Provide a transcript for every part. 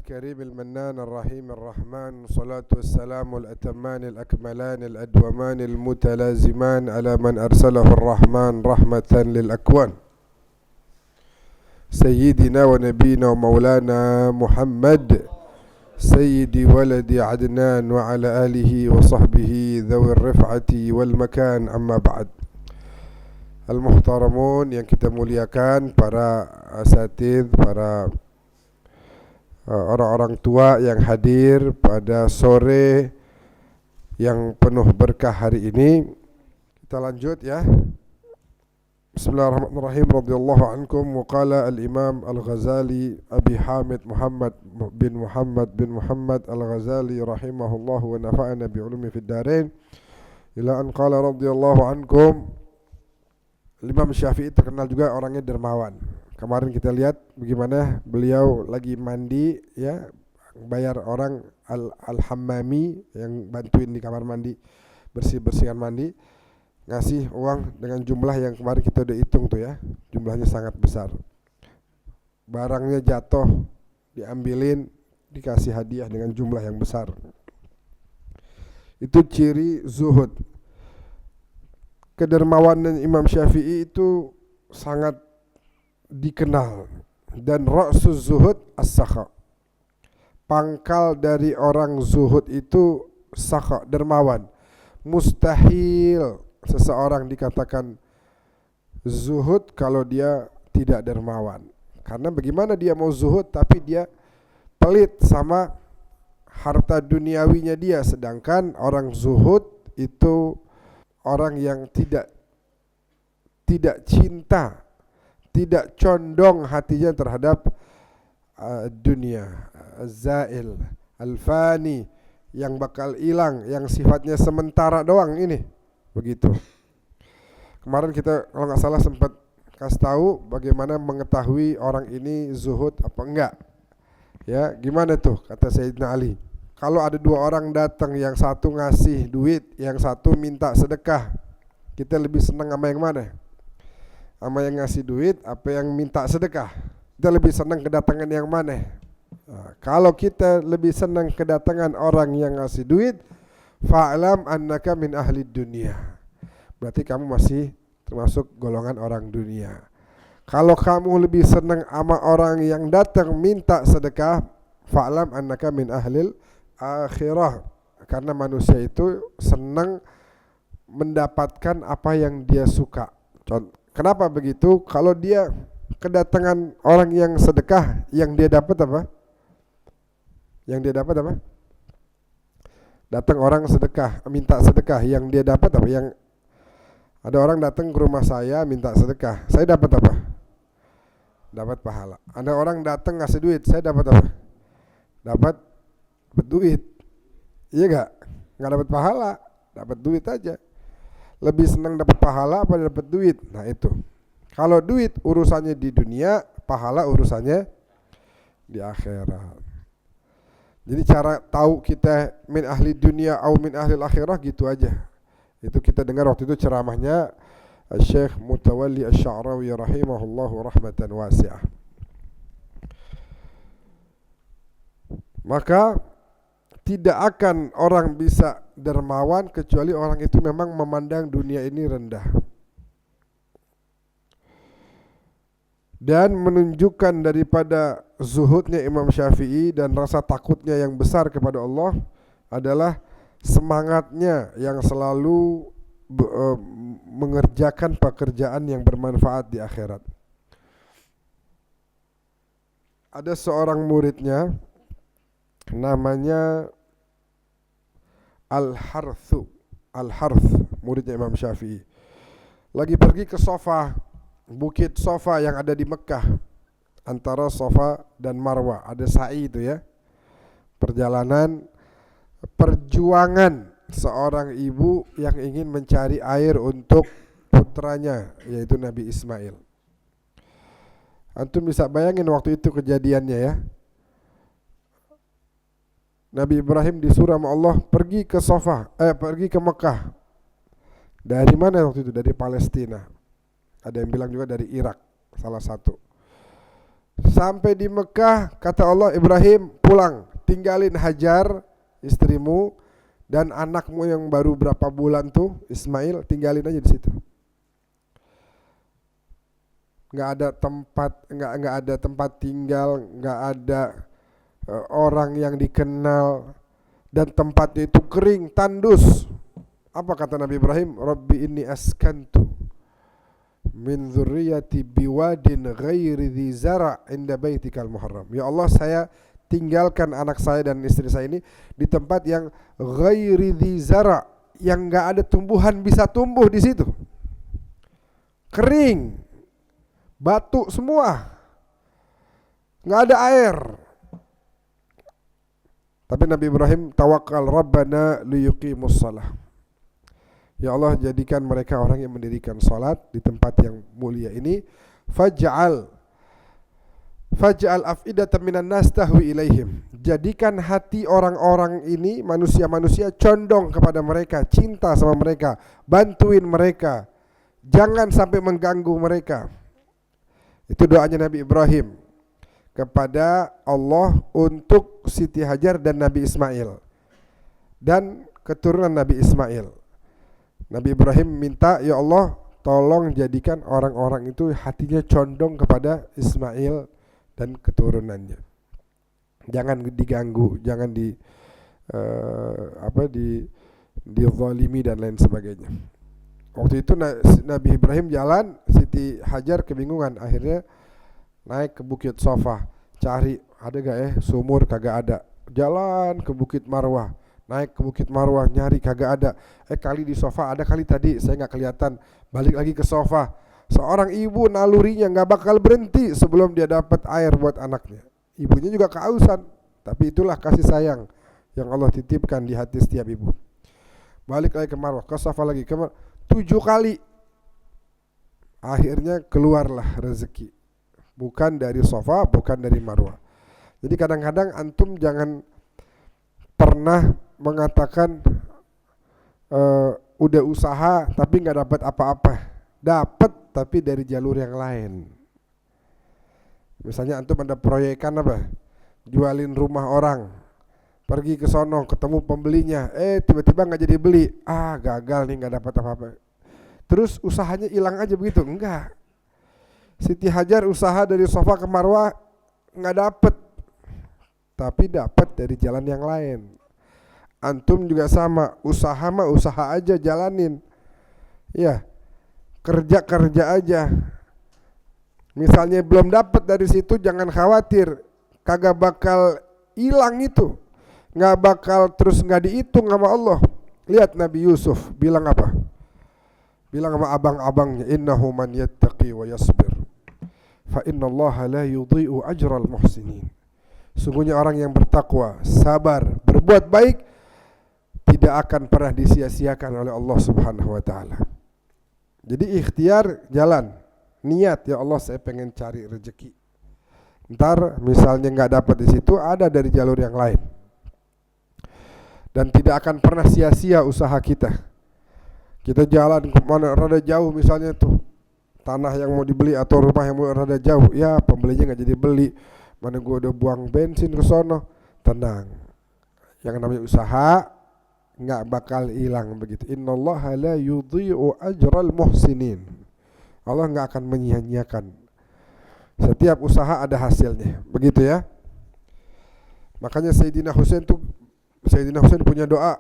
الكريم المنان الرحيم الرحمن والصلاة والسلام الأتمان الأكملان الأدومان المتلازمان على من أرسله الرحمن رحمة للأكوان سيدنا ونبينا ومولانا محمد سيد ولد عدنان وعلى آله وصحبه ذوي الرفعة والمكان. أما بعد, Al-Muhtaramun yang kita muliakan, para asatidz, para orang-orang tua yang hadir pada sore yang penuh berkah hari ini. Kita lanjut ya. Bismillahirrahmanirrahim. Radhiyallahu ankum. Wa qala al-Imam Al-Ghazali Abi Hamid Muhammad bin Muhammad Al-Ghazali rahimahullah wa nafa'ana bi ulumi fid darain ila an qala radhiyallahu ankum. Imam Syafi'i terkenal juga orangnya dermawan. Kemarin kita lihat bagaimana beliau lagi mandi ya, bayar orang al-hammami yang bantuin di kamar mandi, bersih-bersihkan mandi, ngasih uang dengan jumlah yang kemarin kita udah hitung tuh ya, jumlahnya sangat besar. Barangnya jatuh, diambilin, dikasih hadiah dengan jumlah yang besar. Itu ciri zuhud. Kedermawanan Imam Syafi'i itu sangat dikenal. Dan ra'sus zuhud as-sakha. Pangkal dari orang zuhud itu sakha, dermawan. Mustahil seseorang dikatakan zuhud kalau dia tidak dermawan. Karena bagaimana dia mau zuhud tapi dia pelit sama harta duniawinya dia. Sedangkan orang zuhud itu orang yang tidak cinta, tidak condong hatinya terhadap dunia, zail, al-fani, yang bakal hilang, yang sifatnya sementara doang ini. Begitu. Kemarin kita kalau nggak salah sempat kasih tahu bagaimana mengetahui orang ini zuhud apa enggak. Ya, gimana tuh kata Sayyidina Ali? Kalau ada dua orang datang, yang satu ngasih duit, yang satu minta sedekah, kita lebih senang sama yang mana? Sama yang ngasih duit apa yang minta sedekah? Kita lebih senang kedatangan yang mana? Nah, kalau kita lebih senang kedatangan orang yang ngasih duit, fa'lam annaka min ahli dunia. Berarti kamu masih termasuk golongan orang dunia. Kalau kamu lebih senang sama orang yang datang minta sedekah, fa'lam annaka min ahlil akhirah, karena manusia itu senang mendapatkan apa yang dia suka. Kenapa begitu? Kalau dia kedatangan orang yang sedekah, yang dia dapat apa? Yang dia dapat apa? Datang orang sedekah, minta sedekah, yang dia dapat apa? Yang ada orang datang ke rumah saya minta sedekah, saya dapat apa? Dapat pahala. Ada orang datang ngasih duit, saya dapat apa? Dapat duit. Iya gak? Gak dapat pahala, dapat duit aja. Lebih senang dapat pahala apa dapat duit? Nah itu. Kalau duit urusannya di dunia, pahala urusannya di akhirat. Jadi cara tahu kita min ahli dunia atau min ahli akhirah gitu aja. Itu kita dengar waktu itu ceramahnya Syekh Mutawalli Asy-Sya'rawi rahimahullahu rahmatan wasi'ah. Maka tidak akan orang bisa dermawan kecuali orang itu memang memandang dunia ini rendah. Dan menunjukkan daripada zuhudnya Imam Syafi'i dan rasa takutnya yang besar kepada Allah adalah semangatnya yang selalu mengerjakan pekerjaan yang bermanfaat di akhirat. Ada seorang muridnya namanya Al-Harth, muridnya Imam Syafi'i. Lagi pergi ke Safa, bukit Safa yang ada di Mekah, antara Safa dan Marwah, ada sa'i itu ya. Perjuangan seorang ibu yang ingin mencari air untuk putranya, yaitu Nabi Ismail. Antum bisa bayangin waktu itu kejadiannya ya. Nabi Ibrahim disuruh sama Allah pergi ke pergi ke Mekah. Dari mana waktu itu? Dari Palestina. Ada yang bilang juga dari Irak, salah satu. Sampai di Mekah, kata Allah, Ibrahim pulang, tinggalin Hajar istrimu dan anakmu yang baru berapa bulan tuh, Ismail, tinggalin aja di situ. Nggak ada tempat tinggal, nggak ada orang yang dikenal, dan tempatnya itu kering, tandus. Apa kata Nabi Ibrahim? Rabbi inni askantu min dzurriyyati biwadin ghairi dzi zara' inda baitikal muharram. Ya Allah, saya tinggalkan anak saya dan istri saya ini di tempat yang ghairi dzi zara', yang enggak ada tumbuhan bisa tumbuh di situ. Kering. Batu semua. Enggak ada air. Tapi Nabi Ibrahim tawakal, Rabbana liyuqimus shalah. Ya Allah, jadikan mereka orang yang mendirikan salat di tempat yang mulia ini. Faj'al af'idatan minan nas tahwi ilaihim. Jadikan hati orang-orang ini, manusia-manusia, condong kepada mereka, cinta sama mereka, bantuin mereka. Jangan sampai mengganggu mereka. Itu doanya Nabi Ibrahim kepada Allah untuk Siti Hajar dan Nabi Ismail dan keturunan Nabi Ismail. Nabi Ibrahim minta, ya Allah, tolong jadikan orang-orang itu hatinya condong kepada Ismail dan keturunannya. Jangan diganggu, jangan dizalimi dan lain sebagainya. Waktu itu Nabi Ibrahim jalan, Siti Hajar kebingungan, akhirnya naik ke Bukit Sofa, cari ada gak sumur, kagak ada. Jalan ke Bukit Marwah, naik ke Bukit Marwah, nyari kagak ada. Kali di Sofa ada kali tadi, saya nggak kelihatan. Balik lagi ke Sofa. Seorang ibu nalurinya nggak bakal berhenti sebelum dia dapat air buat anaknya. Ibunya juga kehausan, tapi itulah kasih sayang yang Allah titipkan di hati setiap ibu. Balik lagi ke Marwah, ke Sofa lagi, 7 kali. Akhirnya keluarlah rezeki. Bukan dari Sofa, bukan dari Marwah. Jadi kadang-kadang antum jangan pernah mengatakan udah usaha tapi nggak dapat apa-apa. Dapat tapi dari jalur yang lain. Misalnya antum ada proyekan apa? Jualin rumah orang. Pergi ke sono ketemu pembelinya, tiba-tiba nggak jadi beli. Gagal nih, nggak dapat apa-apa. Terus usahanya hilang aja begitu? Enggak. Siti Hajar usaha dari Sofa ke Marwah nggak dapat, tapi dapat dari jalan yang lain. Antum juga sama, usaha mah usaha aja, jalanin. Ya, kerja aja. Misalnya belum dapat dari situ, jangan khawatir, kagak bakal hilang itu, nggak bakal terus nggak dihitung sama Allah. Lihat Nabi Yusuf bilang apa? Bilang sama abang-abangnya, innahu man yattaqi wa yasbir fa innallaha la yudhi'u ajral muhsinin. Sungguhnya orang yang bertakwa, sabar, berbuat baik tidak akan pernah disia-siakan oleh Allah Subhanahu wa taala. Jadi ikhtiar, jalan, niat, ya Allah saya pengen cari rezeki. Ntar misalnya nggak dapat di situ, ada dari jalur yang lain. Dan tidak akan pernah sia-sia usaha kita. Kita jalan ke mana rada jauh misalnya tuh, tanah yang mau dibeli atau rumah yang mau rada jauh, ya pembelinya nggak jadi beli. Mana gua udah buang bensin ke sono. Tenang, yang namanya usaha nggak bakal hilang begitu. Innallaha la yudhi'u ajral muhsinin. Allah nggak akan menyia-nyiakan. Setiap usaha ada hasilnya, begitu ya. Makanya Sayyidina Husain punya doa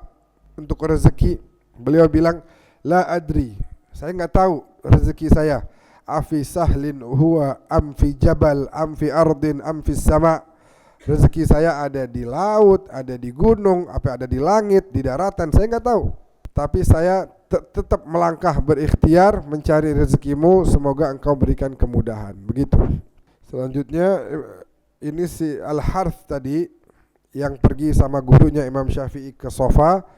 untuk rezeki. Beliau bilang, la adri, saya nggak tahu rezeki saya, afi sahlin huwa am fi jabal am fi ardin am fi sama. Rezeki saya ada di laut, ada di gunung, apa ada di langit, di daratan, saya nggak tahu. Tapi saya tetap melangkah berikhtiar mencari rezekimu, semoga engkau berikan kemudahan. Begitu. Selanjutnya ini si Al-Harth tadi yang pergi sama gurunya Imam Syafi'i ke Sofa.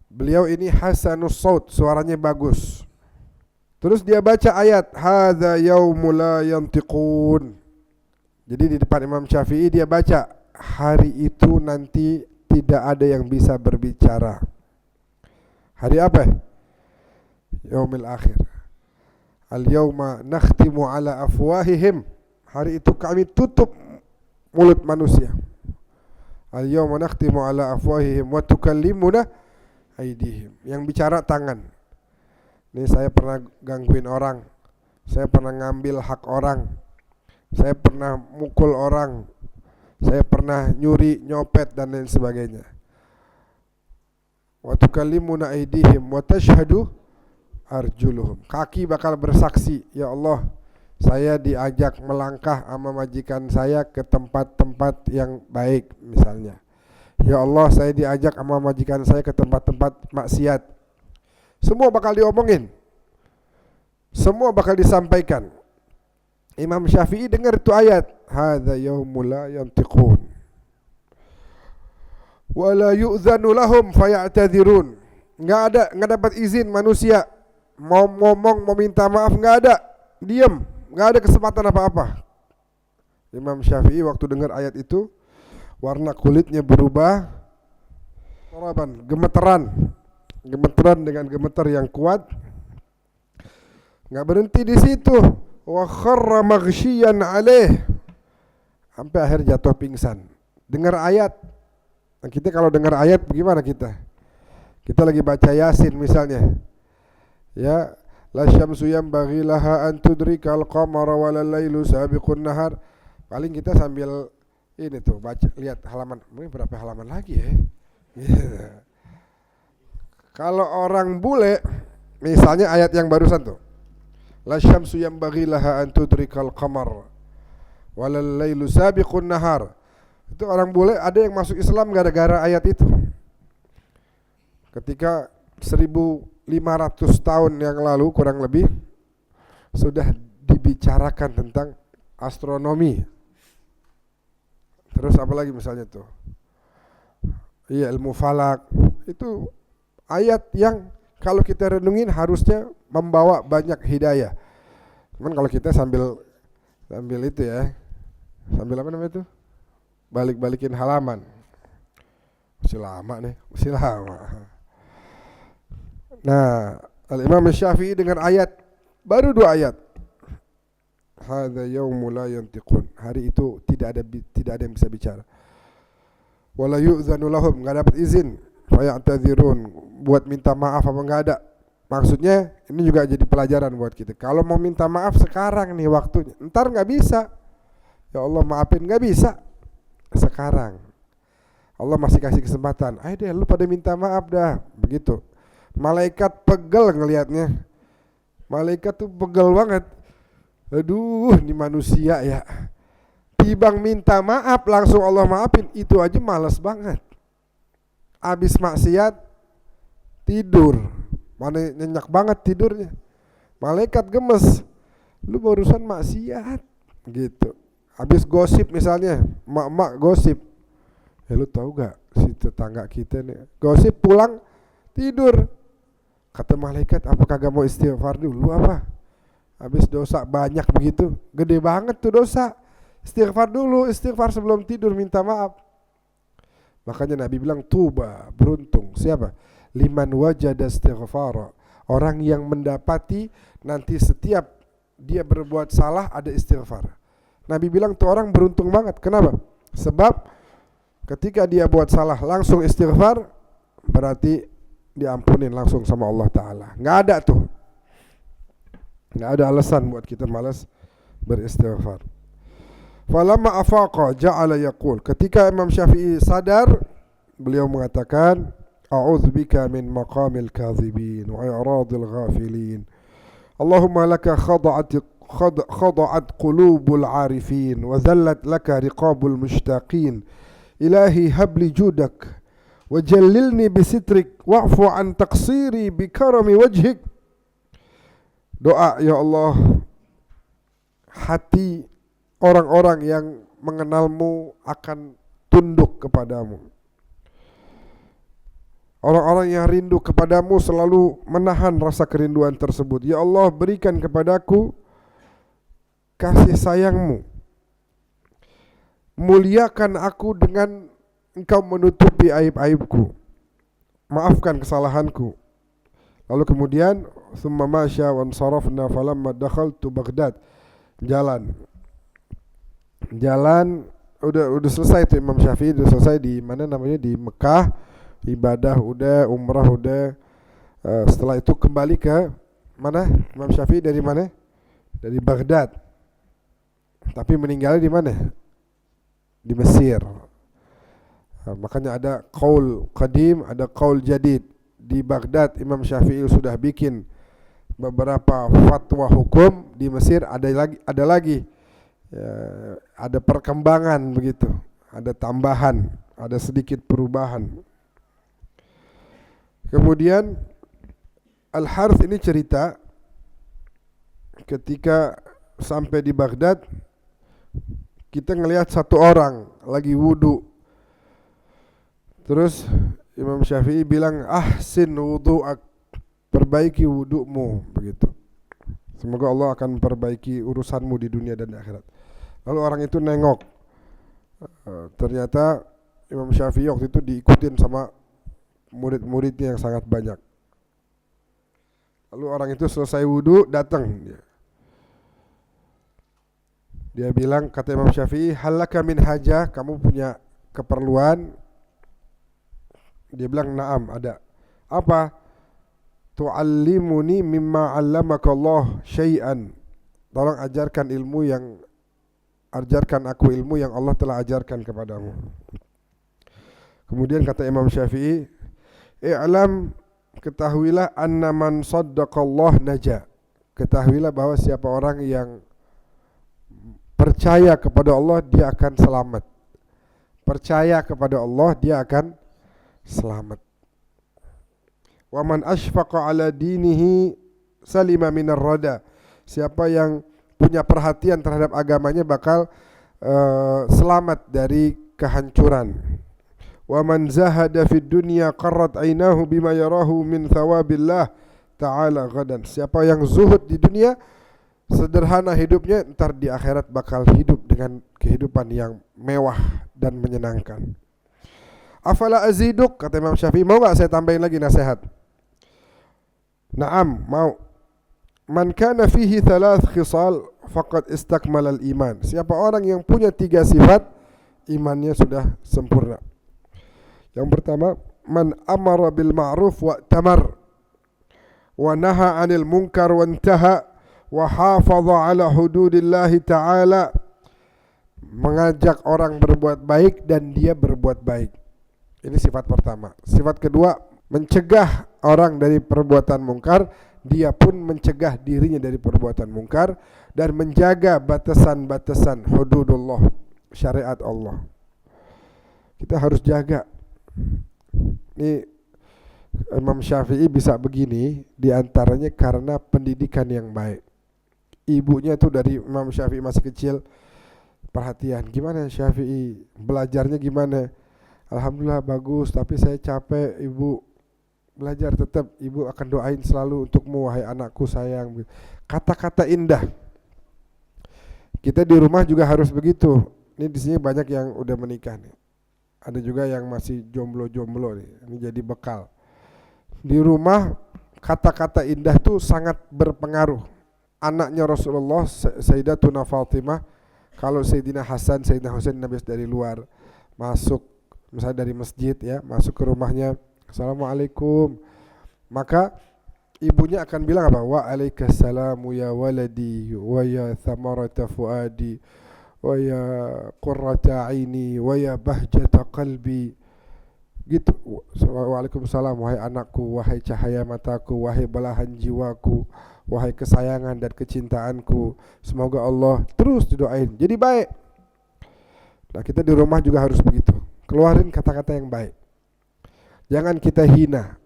Beliau ini hasanus saut, suaranya bagus. Terus dia baca ayat hadza yaumul la yantiqun. Jadi di depan Imam Syafi'i dia baca, hari itu nanti tidak ada yang bisa berbicara. Hari apa? Yaumil akhir. Al yauma nakhtimu ala afwahihim. Hari itu kami tutup mulut manusia. Al-yawma nakhtimu ala afwahihim wa tukallimuna aydihim. Yang bicara tangan. Nih saya pernah gangguin orang, saya pernah ngambil hak orang, saya pernah mukul orang, saya pernah nyuri, nyopet dan lain sebagainya. Wa tukallimuna aydihim wa tashhadu arjuluhum. Kaki bakal bersaksi, ya Allah, saya diajak melangkah sama majikan saya ke tempat-tempat yang baik misalnya. Ya Allah, saya diajak sama majikan saya ke tempat-tempat maksiat. Semua bakal diomongin, semua bakal disampaikan. Imam Syafi'i dengar itu ayat, hadza yaumul la yantiqun wa la yu'dzanu lahum faya'tadzirun. Enggak dapat izin manusia mau ngomong, mau minta maaf, enggak ada, diam, enggak ada kesempatan apa-apa. Imam Syafi'i waktu dengar ayat itu, warna kulitnya berubah, gemeteran dengan gemeter yang kuat. Enggak berhenti di situ, wa kharra maghsyiyan alaih, sampai akhir jatuh pingsan. Dengar ayat. Nah, kita kalau dengar ayat bagaimana kita? Kita lagi baca Yasin misalnya. Ya, la syamsu yanbaghi laha an tudrikal qamara wal lailu sabiqun nahar. Paling kita sambil ini tuh baca, lihat halaman, ini berapa halaman lagi ya? Yeah. Kalau orang bule, misalnya ayat yang barusan tuh, la syamsu yanbaghi laha an tudrikal qamar wal lailu sabiqun nahar. Itu orang bule ada yang masuk Islam gara-gara ayat itu. Ketika 1500 tahun yang lalu kurang lebih sudah dibicarakan tentang astronomi. Terus apa lagi misalnya tuh? Iya, ilmu falak. Itu ayat yang kalau kita renungin harusnya membawa banyak hidayah. Cuman kalau kita sambil itu ya, sambil apa namanya itu? Balik-balikin halaman. Masih lama nih, masih lama. Nah, Al-Imam Syafi'i dengan ayat, baru 2 ayat. Hadza yaumul la yantiqun. Hari itu tidak ada yang bisa bicara. Wala yu'zanu lahum, enggak dapat izin. Faya'tadzirun, buat minta maaf apa enggak ada. Maksudnya ini juga jadi pelajaran buat kita. Kalau mau minta maaf sekarang nih waktunya. Ntar enggak bisa. Ya Allah maafin, enggak bisa. Sekarang. Allah masih kasih kesempatan. Ayo deh lu pada minta maaf dah. Begitu. Malaikat pegel ngelihatnya. Malaikat tuh pegel banget. Aduh, ini manusia ya. Tibang minta maaf langsung Allah maafin, itu aja malas banget. Abis maksiat tidur. Mana nyenyak banget tidurnya. Malaikat gemes. Lu barusan maksiat gitu. Abis gosip misalnya, emak-emak gosip. Ya lu tahu gak si tetangga kita nih gosip pulang tidur. Kata malaikat, apa kagak mau istighfar dulu apa? Habis dosa banyak begitu, gede banget tuh dosa. Istighfar dulu, istighfar sebelum tidur, minta maaf. Makanya Nabi bilang tuba, beruntung. Siapa? Liman wajada istighfara. Orang yang mendapati nanti setiap dia berbuat salah ada istighfar. Nabi bilang tuh orang beruntung banget. Kenapa? Sebab ketika dia buat salah langsung istighfar, berarti diampunin langsung sama Allah Ta'ala. Nggak ada tuh, nggak ada alasan buat kita malas beristighfar. Falamma afaqa ja'ala yaqul, ketika Imam Syafi'i sadar, beliau mengatakan, a'udzubika min maqamil kadhibin wa i'radil ghafilin. Allahumma laka khada'at qulubul arifin wa dhallat laka riqabul mushtaqin. Ilahi habli judak wajallilni bisitrik wa'fu an taqsiri bikarami wajhik. Doa, ya Allah, hati orang-orang yang mengenalmu akan tunduk kepadamu. Orang-orang yang rindu kepadamu selalu menahan rasa kerinduan tersebut. Ya Allah, berikan kepadaku kasih sayangmu. Muliakan aku dengan Engkau menutupi aib-aibku, maafkan kesalahanku. Lalu kemudian thumma masya wa ansarafna falamma dakhaltu Baghdad, jalan. jalan, udah selesai tuh Imam Syafi'i, udah selesai di mana namanya, di Mekah, ibadah udah, umrah udah. Setelah itu kembali ke mana? Imam Syafi'i dari mana? Dari Baghdad. Tapi meninggalnya di mana? Di Mesir. Makanya ada qaul qadim, ada qaul jadid. Di Baghdad Imam Syafi'i sudah bikin beberapa fatwa hukum, di Mesir ada lagi ya, ada perkembangan begitu, ada tambahan, ada sedikit perubahan. Kemudian Al-Harth ini cerita ketika sampai di Baghdad, kita ngelihat satu orang lagi wudu. Terus Imam Syafi'i bilang, ahsin wudu'ak, perbaiki wudu'mu, begitu. Semoga Allah akan memperbaiki urusanmu di dunia dan di akhirat. Lalu orang itu nengok, ternyata Imam Syafi'i waktu itu diikutin sama murid-muridnya yang sangat banyak. Lalu orang itu selesai wudu, datang dia bilang, kata Imam Syafi'i, halaka min hajah, kamu punya keperluan? Dia bilang, na'am, ada. Apa? Tu'allimuni mimma 'allamaka Allah syai'an. Tolong ajarkan aku ilmu yang Allah telah ajarkan kepadamu. Kemudian kata Imam Syafi'i, i'lam, ketahuilah, anna man saddaqallah naja. Ketahuilah bahwa siapa orang yang percaya kepada Allah, dia akan selamat. Percaya kepada Allah, dia akan selamat. Wa man ashfaqa ala dinihi salima minar rada. Siapa yang punya perhatian terhadap agamanya bakal selamat dari kehancuran. Wa man zahada fid dunya qarrat ainahu bima yarahu min thawabillah ta'ala ghadan. Siapa yang zuhud di dunia, sederhana hidupnya, ntar di akhirat bakal hidup dengan kehidupan yang mewah dan menyenangkan. Afala aziduk, kata Imam Syafi'i, mau gak saya tambahin lagi nasihat? Naam, mau. Man kana fihi thalath khisal faqad istakmal al-iman. Siapa orang yang punya 3 sifat, imannya sudah sempurna. Yang pertama, man amara bil ma'ruf wa tamar wa naha 'anil munkar wa intaha wa hafadha 'ala hududillahi ta'ala. Mengajak orang berbuat baik dan dia berbuat baik. Ini sifat pertama. Sifat kedua, mencegah orang dari perbuatan mungkar, dia pun mencegah dirinya dari perbuatan mungkar, dan menjaga batasan-batasan hududullah, syariat Allah. Kita harus jaga. Ini Imam Syafi'i bisa begini diantaranya karena pendidikan yang baik. Ibunya tuh dari Imam Syafi'i masih kecil perhatian, gimana Syafi'i, belajarnya gimana? Alhamdulillah bagus, tapi saya capek ibu, belajar tetap, ibu akan doain selalu untukmu wahai anakku sayang. Kata-kata indah. Kita di rumah juga harus begitu. Ini di sini banyak yang udah menikah nih. Ada juga yang masih jomblo-jomblo nih. Ini jadi bekal. Di rumah kata-kata indah tuh sangat berpengaruh. Anaknya Rasulullah, Sayyidatuna Fatimah, kalau Sayyidina Hasan, Sayyidina Husain habis dari luar masuk, misalnya dari masjid ya, masuk ke rumahnya, Assalamualaikum, maka ibunya akan bilang apa? Waalaikumsalam ya waladi wa ya thamarata fuadi wa ya qurrata aini wa ya bahjata qalbi. Gitu. Waalaikumsalam wahai anakku, wahai cahaya mataku, wahai belahan jiwaku, wahai kesayangan dan kecintaanku. Semoga Allah terus didoain jadi baik. Nah, kita di rumah juga harus begitu. Keluarin kata-kata yang baik. Jangan kita hina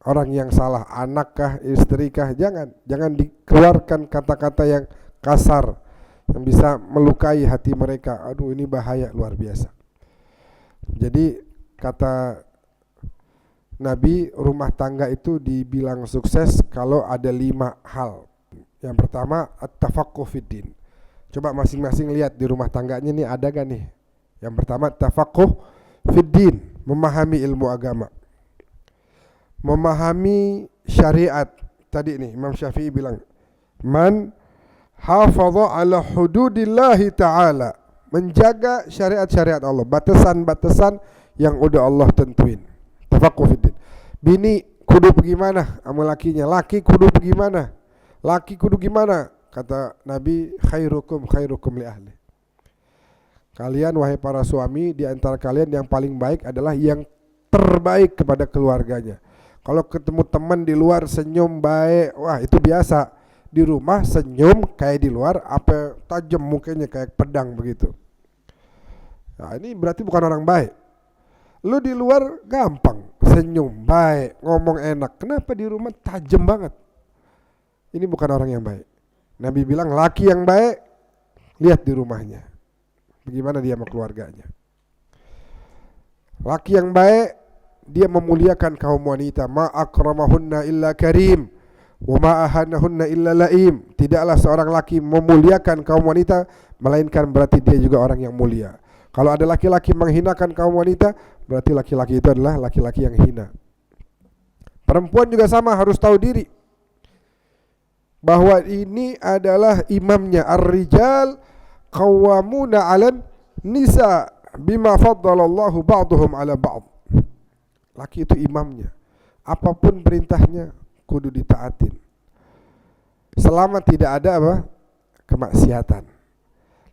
orang yang salah, anak kah, istri kah, jangan dikeluarkan kata-kata yang kasar yang bisa melukai hati mereka. Aduh, ini bahaya luar biasa. Jadi kata Nabi, rumah tangga itu dibilang sukses kalau ada 5 hal. Yang pertama, at-tafaqquh fiddin. Coba masing-masing lihat di rumah tangganya nih ada gak nih? Yang pertama, tafaqquh fiddin, memahami ilmu agama, memahami syariat. Tadi nih Imam Syafi'i bilang, man hafadha ala hududillahi ta'ala, menjaga syariat-syariat Allah, batasan-batasan yang udah Allah tentuin. Tafaqquh fiddin. Bini kudu bagaimana sama lakinya, laki kudu bagaimana, laki kudu gimana. Kata Nabi, khairukum khairukum li ahli. Kalian wahai para suami, di antara kalian yang paling baik adalah yang terbaik kepada keluarganya. Kalau ketemu teman di luar senyum baik, wah itu biasa. Di rumah senyum kayak di luar, apa tajam mukanya kayak pedang begitu. Nah, ini berarti bukan orang baik. Lu di luar gampang, senyum baik, ngomong enak. Kenapa di rumah tajam banget? Ini bukan orang yang baik. Nabi bilang laki yang baik, lihat di rumahnya, bagaimana dia sama keluarganya. Laki yang baik, dia memuliakan kaum wanita. Ma akramahunna illa karim, wa ma ahanahunna illa laim. Tidaklah seorang laki memuliakan kaum wanita melainkan berarti dia juga orang yang mulia. Kalau ada laki-laki menghinakan kaum wanita, berarti laki-laki itu adalah laki-laki yang hina. Perempuan juga sama, harus tahu diri bahwa ini adalah imamnya. Ar-rijal qawwamuna 'alan nisa bima faddalallahu ba'dhum 'ala ba'd. Laki itu imamnya. Apapun perintahnya kudu ditaatin. Selama tidak ada apa? Kemaksiatan.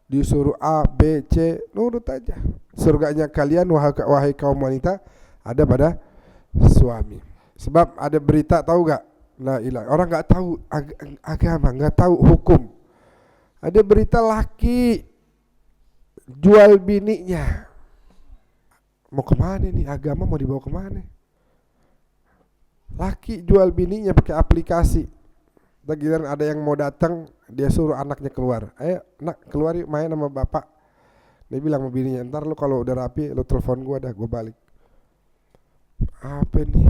Disuruh A, B, C, nurut aja. Surganya kalian wahai kaum wanita ada pada suami. Sebab ada berita, tahu gak? La ilaha, orang gak tahu agama, gak tahu hukum. Ada berita laki jual bininya. Mau kemana nih? Agama mau dibawa kemana? Laki jual bininya pakai aplikasi. Giliran ada yang mau datang, dia suruh anaknya keluar. Ayo nak keluar yuk main sama bapak. Dia bilang sama bininya, ntar lu kalau udah rapi lu telepon gua dah, gua balik. Apa nih?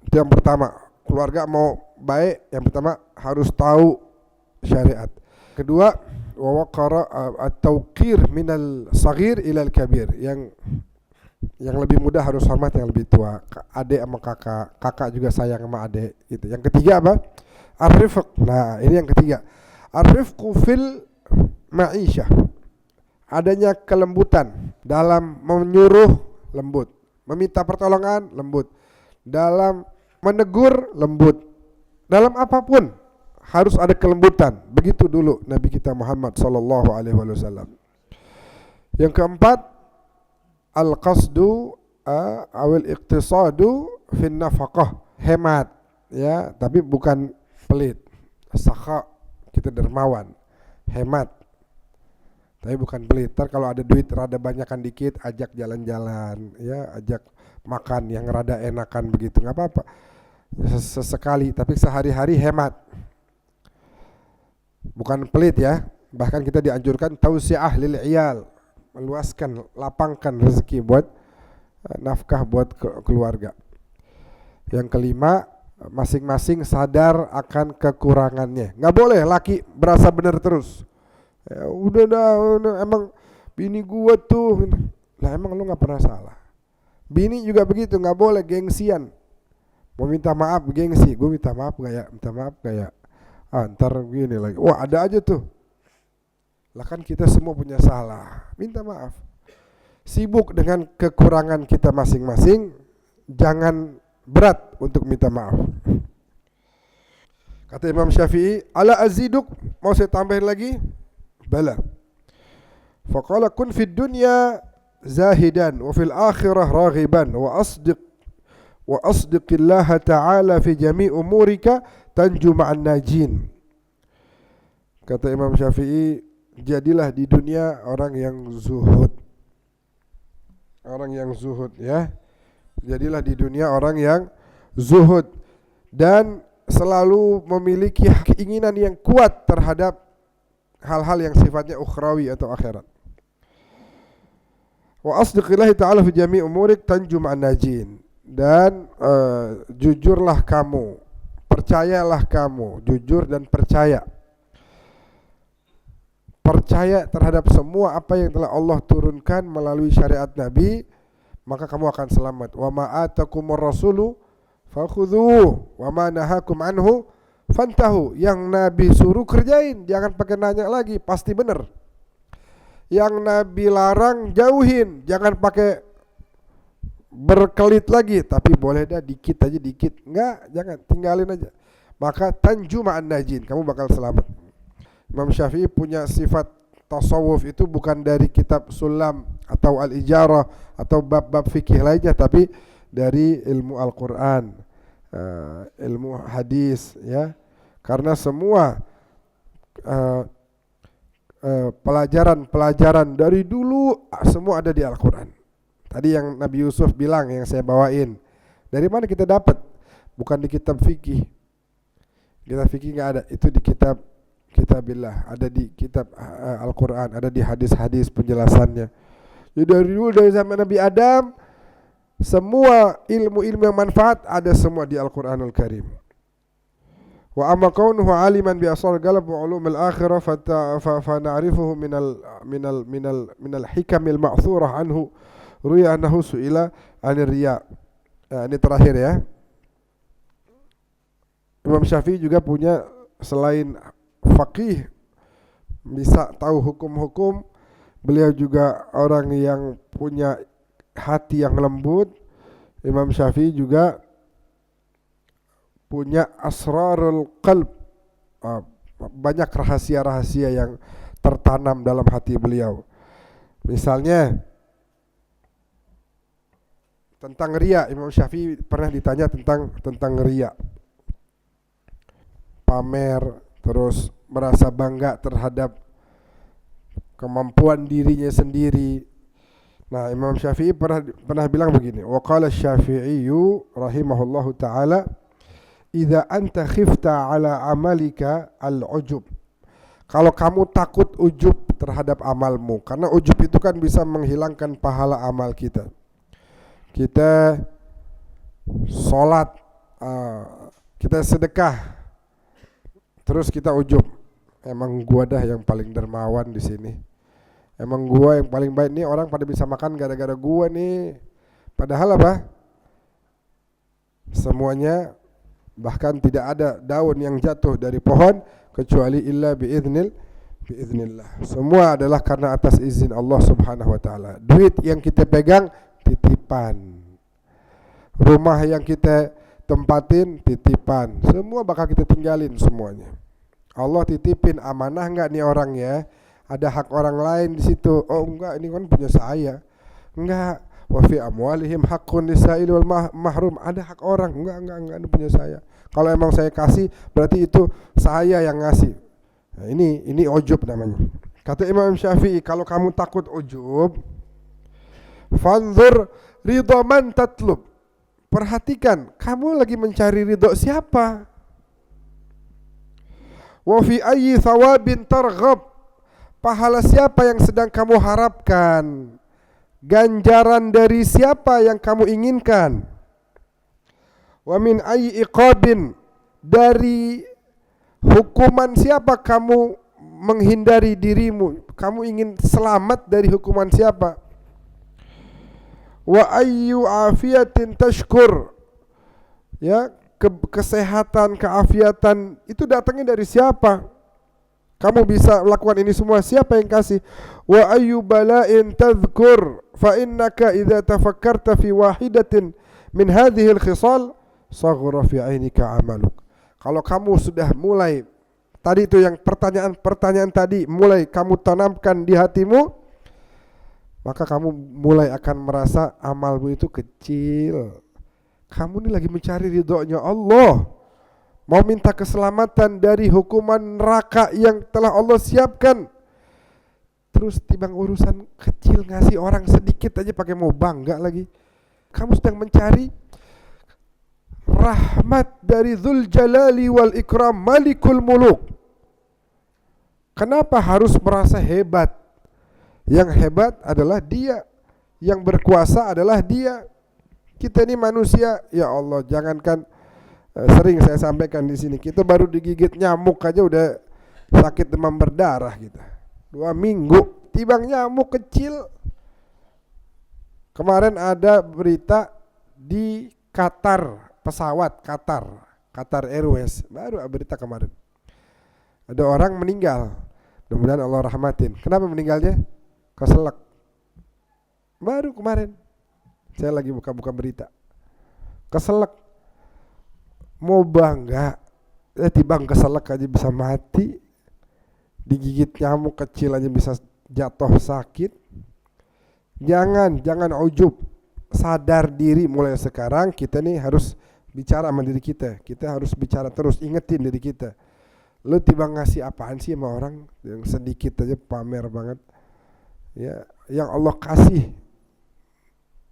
Itu yang pertama. Keluarga mau baik, yang pertama harus tahu syariat. Kedua, wa waqara at-tawqir minal saghir ilal kabir. Yang lebih muda harus hormat yang lebih tua. Adik sama kakak, kakak juga sayang sama adik gitu. Yang ketiga apa? Ar-rifq. Nah, ini yang ketiga. Ar-rifqu fil ma'isyah. Adanya kelembutan dalam menyuruh, lembut. Meminta pertolongan, lembut. Dalam menegur, lembut. Dalam apapun harus ada kelembutan. Begitu dulu Nabi kita Muhammad sallallahu alaihi wasallam. Yang keempat, al-qasdu awil iqtisadu fin nafaqah. Hemat, ya, tapi bukan pelit. Sakha, kita dermawan. Hemat, tapi bukan pelit. Ntar kalau ada duit rada banyakan dikit, ajak jalan-jalan, ya, ajak makan yang rada enakan begitu, nggak apa-apa. Sesekali, tapi sehari-hari hemat. Bukan pelit ya. Bahkan kita dianjurkan tausiah lil iyal, meluaskan, lapangkan rezeki buat nafkah buat keluarga. Yang kelima, masing-masing sadar akan kekurangannya. Nggak boleh laki berasa benar terus. Ya, udah emang bini gua tuh. Lah emang lu nggak pernah salah. Bini juga begitu, nggak boleh gengsian. Mau minta maaf gengsi, gue minta maaf kayak ntar gini lagi. Wah ada aja tuh. Lah kan kita semua punya salah, minta maaf. Sibuk dengan kekurangan kita masing-masing, jangan berat untuk minta maaf. Kata Imam Syafi'i, ala aziduk, mau saya tambahin lagi? Bala. Faqala kun fid dunya zahidan wa fil akhirah raghiban wa asdiqillaha ta'ala fi jami' umurika tanju ma'an najin. Kata Imam Syafi'i, jadilah di dunia orang yang zuhud. Orang yang zuhud, ya. Jadilah di dunia orang yang zuhud dan selalu memiliki keinginan yang kuat terhadap hal-hal yang sifatnya ukhrawi atau akhirat. Wa asdiqillahi ta'ala fi jami' umurik tanju ma'an najin. Dan jujurlah kamu, percayalah kamu, jujur dan percaya. Percaya terhadap semua apa yang telah Allah turunkan melalui syariat Nabi, maka kamu akan selamat. Wa ma atakumur rasulu fakhudhuhu wa ma nahakum anhu fantahu, yang Nabi suruh kerjain, jangan pakai nanya lagi, pasti benar. Yang Nabi larang jauhin, jangan pakai berkelit lagi, tapi boleh dah dikit aja dikit, enggak, jangan, tinggalin aja. Maka tanju ma'an najin, kamu bakal selamat. Imam Syafi'i punya sifat tasawuf itu bukan dari kitab Sulam atau Al-Ijarah atau bab-bab fikih lainnya, tapi dari ilmu Al-Quran, ilmu hadis, ya. Karena semua pelajaran dari dulu semua ada di Al-Quran. Tadi yang Nabi Yusuf bilang, yang saya bawain, dari mana kita dapat? Bukan di kitab fikih. Kitab fikih nggak ada, itu di kitabillah, ada di kitab Al-Quran, ada di hadis-hadis penjelasannya. Jadi dari dulu, dari zaman Nabi Adam, semua ilmu-ilmu yang manfaat ada semua di Al-Quranul Karim. Wa amma kaunuhu aliman bi asal galab wa ulum al-akhirah fa na'rifuhu min al-hikam al-ma'thurah anhu ruya annahu su'ila 'anir riya. Ini terakhir ya. Imam Syafi'i juga punya, selain faqih, bisa tahu hukum-hukum, beliau juga orang yang punya hati yang lembut. Imam Syafi'i juga punya asrarul qalb, banyak rahasia-rahasia yang tertanam dalam hati beliau. Misalnya tentang riya, Imam Syafi'i pernah ditanya tentang riya, pamer, terus merasa bangga terhadap kemampuan dirinya sendiri. Nah, Imam Syafi'i pernah bilang begini, wa qala Syafi'iyyu rahimahullahu taala, idza anta khifta ala amalika al-ujub. Kalau kamu takut ujub terhadap amalmu, karena ujub itu kan bisa menghilangkan pahala amal kita. Kita sholat, kita sedekah, terus kita ujub, emang gua dah yang paling dermawan di sini, emang gua yang paling baik nih, orang pada bisa makan gara-gara gua nih. Padahal apa? Semuanya, bahkan tidak ada daun yang jatuh dari pohon kecuali illa biiznillah. Semua adalah karena atas izin Allah Subhanahu wa taala. Duit yang kita pegang titipan. Rumah yang kita tempatin titipan. Semua bakal kita tinggalin semuanya. Allah titipin, amanah enggak nih orang ya? Ada hak orang lain di situ. Oh enggak, ini kan punya saya. Enggak. Wa fi amwalihim haqqun lisail wal mahrum. Ada hak orang. Enggak, ini punya saya. Kalau emang saya kasih, berarti itu saya yang ngasih. Nah, ini ujub namanya. Kata Imam Syafi'i, kalau kamu takut ujub, fanzur ridha man tatlub. Perhatikan, kamu lagi mencari ridho siapa? Wa fi ayyi thawabin targhab. Pahala siapa yang sedang kamu harapkan? Ganjaran dari siapa yang kamu inginkan? Wa min ayyi iqabin. Dari hukuman siapa kamu menghindari dirimu? Kamu ingin selamat dari hukuman siapa? Wa ayyu afiyatin tashkur. Ya, kesehatan, keafiatan itu datangnya dari siapa? Kamu bisa melakukan ini semua, siapa yang kasih? Wa ayyu bala'in tadhkur fa innaka idza tafakkarta fi wahidatin min hadhihi al-khisal saghara fi 'ainika 'amaluk. Kalau kamu sudah mulai, tadi itu yang pertanyaan tadi mulai kamu tanamkan di hatimu, maka kamu mulai akan merasa amalmu itu kecil. Kamu ini lagi mencari ridhonya Allah, mau minta keselamatan dari hukuman neraka yang telah Allah siapkan. Terus timbang urusan kecil, ngasih orang sedikit aja pakai mau bangga lagi. Kamu sedang mencari rahmat dari Dzul Jalali wal Ikram, Malikul Muluk. Kenapa harus merasa hebat? Yang hebat adalah Dia, yang berkuasa adalah Dia. Kita ini manusia, ya Allah, jangankan sering saya sampaikan di sini, kita baru digigit nyamuk aja udah sakit demam berdarah kita. 2 minggu tibang nyamuk kecil. Kemarin ada berita di Qatar, pesawat Qatar Qatar Airways, baru berita kemarin. Ada orang meninggal, mudah-mudahan Allah rahmatin. Kenapa meninggalnya? Keselak. Baru kemarin, saya lagi buka-buka berita. Keselak. Mau bangga, tiba keselak aja bisa mati. Digigit nyamuk kecil aja bisa jatuh sakit. Jangan ujub. Sadar diri mulai sekarang. Kita nih harus bicara sama diri kita. Kita harus bicara terus, ingetin diri kita. Lu tiba ngasih apaan sih sama orang yang sedikit aja pamer banget. Ya, yang Allah kasih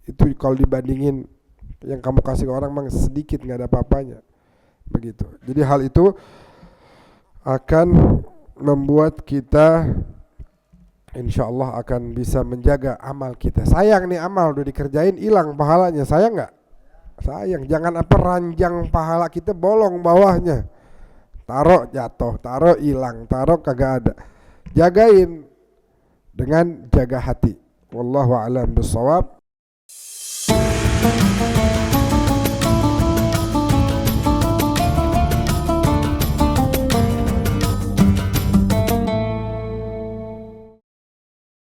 itu kalau dibandingin yang kamu kasih ke orang memang sedikit, nggak ada apa-apanya. Begitu. Jadi hal itu akan membuat kita insya Allah akan bisa menjaga amal kita. Sayang nih amal udah dikerjain hilang pahalanya, sayang nggak? Sayang. Jangan apa ranjang pahala kita bolong bawahnya. Taruh jatuh, taruh hilang, taruh kagak ada. Jagain dengan jaga hati. Wallahu a'lam bishawab.